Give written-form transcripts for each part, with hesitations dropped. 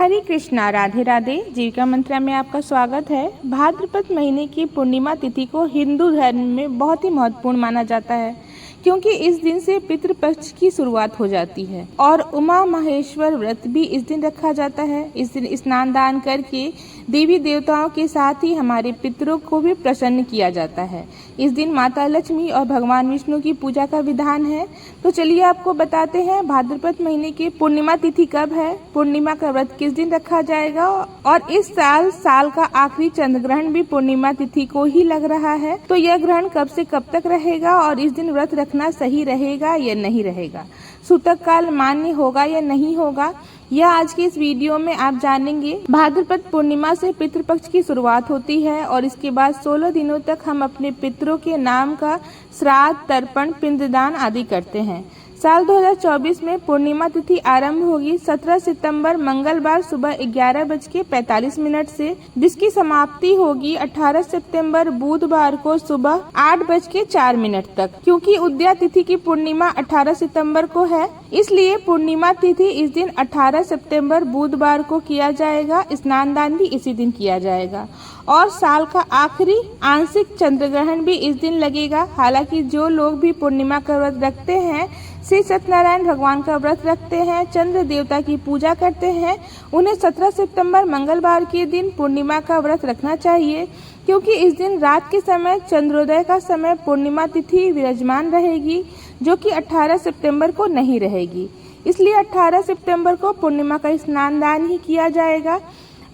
हरे कृष्णा, राधे राधे। जीविका मंत्रा में आपका स्वागत है। भाद्रपद महीने की पूर्णिमा तिथि को हिंदू धर्म में बहुत ही महत्वपूर्ण माना जाता है, क्योंकि इस दिन से पितृपक्ष की शुरुआत हो जाती है और उमा महेश्वर व्रत भी इस दिन रखा जाता है। इस दिन स्नान दान करके देवी देवताओं के साथ ही हमारे पितरों को भी प्रसन्न किया जाता है। इस दिन माता लक्ष्मी और भगवान विष्णु की पूजा का विधान है। तो चलिए आपको बताते हैं भाद्रपद महीने की पूर्णिमा तिथि कब है, पूर्णिमा का व्रत किस दिन रखा जाएगा और इस साल का आखिरी चंद्र ग्रहण भी पूर्णिमा तिथि को ही लग रहा है। तो यह ग्रहण कब से कब तक रहेगा और इस दिन व्रत रखना सही रहेगा या नहीं रहेगा, सूतक काल मान्य होगा या नहीं होगा, यह आज की इस वीडियो में आप जानेंगे। भाद्रपद पूर्णिमा से पितृपक्ष की शुरुआत होती है और इसके बाद 16 दिनों तक हम अपने पितरों के नाम का श्राद्ध, तर्पण, पिंडदान आदि करते हैं। साल 2024 में पूर्णिमा तिथि आरंभ होगी 17 सितंबर मंगलवार सुबह 11:45 से, जिसकी समाप्ति होगी 18 सितंबर बुधवार को सुबह 8:04 तक। क्योंकि उदया तिथि की पूर्णिमा 18 सितंबर को है, इसलिए पूर्णिमा तिथि इस दिन 18 सितंबर बुधवार को किया जाएगा। स्नान दान भी इसी दिन किया जाएगा और साल का आखिरी आंशिक चंद्र ग्रहण भी इस दिन लगेगा। हालांकि जो लोग भी पूर्णिमा का व्रत रखते हैं, श्री सत्यनारायण भगवान का व्रत रखते हैं, चंद्र देवता की पूजा करते हैं, उन्हें 17 सितंबर मंगलवार के दिन पूर्णिमा का व्रत रखना चाहिए, क्योंकि इस दिन रात के समय चंद्रोदय का समय पूर्णिमा तिथि विराजमान रहेगी, जो कि 18 सितंबर को नहीं रहेगी। इसलिए 18 सितंबर को पूर्णिमा का स्नान दान ही किया जाएगा।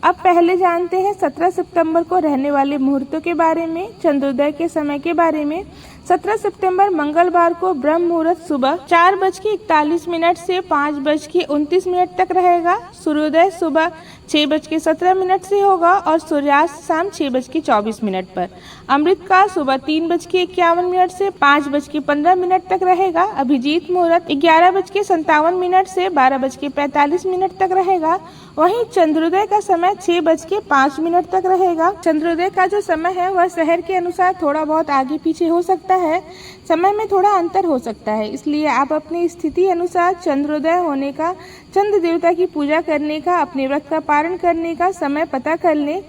अब पहले जानते हैं 17 सितंबर को रहने वाले मुहूर्तों के बारे में, चंद्रोदय के समय के बारे में। 17 सितंबर मंगलवार को ब्रह्म मुहूर्त सुबह 4:41 से 5:29 तक रहेगा। सूर्योदय सुबह 6:17 से होगा और सूर्यास्त शाम 6:24 पर। अमृत काल सुबह 3:51 से 5:15 तक रहेगा। अभिजीत मुहूर्त 11:57 से 12:45 तक रहेगा। वहीं चंद्रोदय का समय 6:05 तक रहेगा। चंद्रोदय का जो समय है वह शहर के अनुसार थोड़ा बहुत आगे पीछे हो सकता है, समय में थोड़ा अंतर हो सकता है, इसलिए आप अपनी स्थिति अनुसार चंद्रोदय होने का, चंद्र देवता की पूजा करने का, अपने व्रत का पारण करने का समय पता कर लें।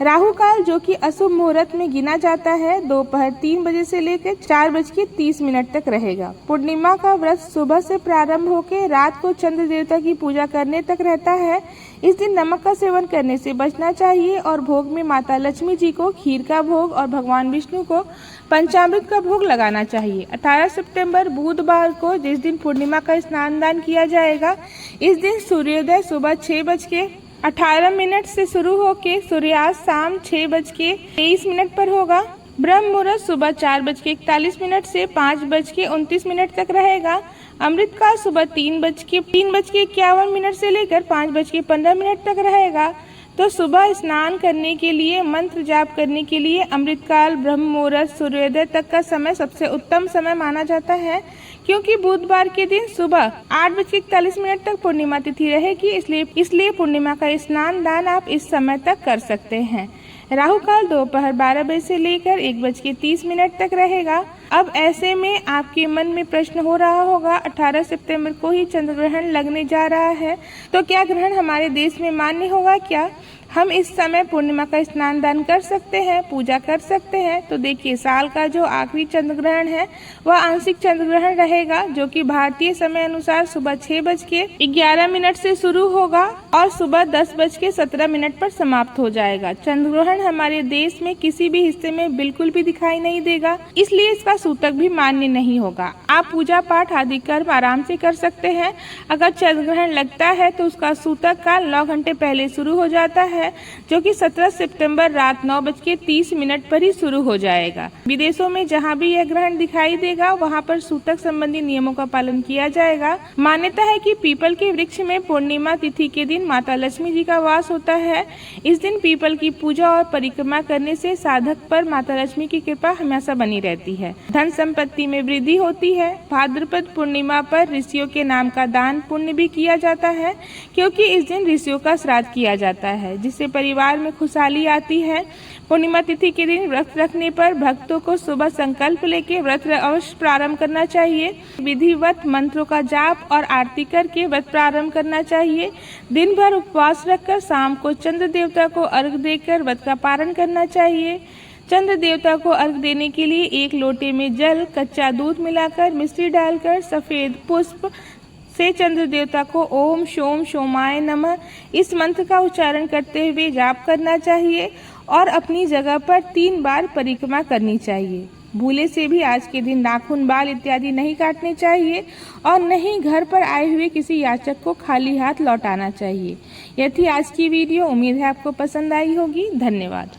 राहु काल, जो कि अशुभ मुहूर्त में गिना जाता है, दोपहर 3 बजे से लेकर 4:30 तक रहेगा। पूर्णिमा का व्रत सुबह से प्रारंभ होकर रात को चंद्र देवता की पूजा करने तक रहता है। इस दिन नमक का सेवन करने से बचना चाहिए और भोग में माता लक्ष्मी जी को खीर का भोग और भगवान विष्णु को पंचामृत का भोग लगाना चाहिए। 18 सितंबर बुधवार को, जिस दिन पूर्णिमा का स्नान दान किया जाएगा, इस दिन सूर्योदय सुबह 6:18 से शुरू होकर सूर्यास्त शाम 6:23 पर होगा। ब्रह्म मुहूर्त सुबह 4:41 से 5:29 तक रहेगा। अमृत काल सुबह 3:51 से लेकर 5:15 तक रहेगा। तो सुबह स्नान करने के लिए, मंत्र जाप करने के लिए अमृत काल, ब्रह्म मुहूर्त, सूर्योदय तक का समय सबसे उत्तम समय माना जाता है, क्योंकि बुधवार के दिन सुबह 8:41 तक पूर्णिमा तिथि रहेगी। इसलिए पूर्णिमा का स्नान दान आप इस समय तक कर सकते हैं। राहु काल दोपहर 12 बजे से लेकर 1:30 तक रहेगा। अब ऐसे में आपके मन में प्रश्न हो रहा होगा, 18 सितंबर को ही चंद्र ग्रहण लगने जा रहा है, तो क्या ग्रहण हमारे देश में मान्य होगा क्या? हम इस समय पूर्णिमा का स्नान दान कर सकते हैं, पूजा कर सकते हैं? तो देखिए, साल का जो आखिरी चंद्र ग्रहण है वह आंशिक चंद्र ग्रहण रहेगा, जो कि भारतीय समय अनुसार सुबह 6:11 से शुरू होगा और सुबह 10:17 पर समाप्त हो जाएगा। चंद्र ग्रहण हमारे देश में किसी भी हिस्से में बिल्कुल भी दिखाई नहीं देगा, इसलिए इसका सूतक भी मान्य नहीं होगा। आप पूजा पाठ आदि कर्म आराम से कर सकते हैं। अगर चंद्र ग्रहण लगता है तो उसका सूतक काल 9 घंटे पहले शुरू हो जाता है, जो कि 17 सितंबर रात 9:30 पर ही शुरू हो जाएगा। विदेशों में जहां भी यह ग्रहण दिखाई देगा, वहां पर सूतक संबंधी नियमों का पालन किया जाएगा। मान्यता है कि पीपल के वृक्ष में पूर्णिमा तिथि के दिन माता लक्ष्मी जी का वास होता है। इस दिन पीपल की पूजा और परिक्रमा करने से साधक पर माता लक्ष्मी की कृपा हमेशा बनी रहती है, धन संपत्ति में वृद्धि होती है। भाद्रपद पूर्णिमा पर ऋषियों के नाम का दान पुण्य भी किया जाता है, क्योंकि इस दिन ऋषियों का श्राद्ध किया जाता है, जिससे परिवार में खुशहाली आती है। पूर्णिमा तिथि के दिन व्रत रखने पर भक्तों को सुबह संकल्प लेकर व्रत अवश्य प्रारंभ करना चाहिए। विधिवत मंत्रों का जाप और आरती करके व्रत प्रारंभ करना चाहिए। दिन भर उपवास रखकर शाम को चंद्र देवता को अर्घ देकर व्रत का पारण करना चाहिए। चंद्र देवता को अर्घ देने के लिए एक लोटे में जल, कच्चा दूध मिलाकर मिश्री डालकर सफेद पुष्प से चंद्र देवता को ओम शोम शोमाय नमः इस मंत्र का उच्चारण करते हुए जाप करना चाहिए और अपनी जगह पर 3 बार परिक्रमा करनी चाहिए। भूले से भी आज के दिन नाखून, बाल इत्यादि नहीं काटने चाहिए और न ही घर पर आए हुए किसी याचक को खाली हाथ लौटाना चाहिए। यह थी आज की वीडियो। उम्मीद है आपको पसंद आई होगी। धन्यवाद।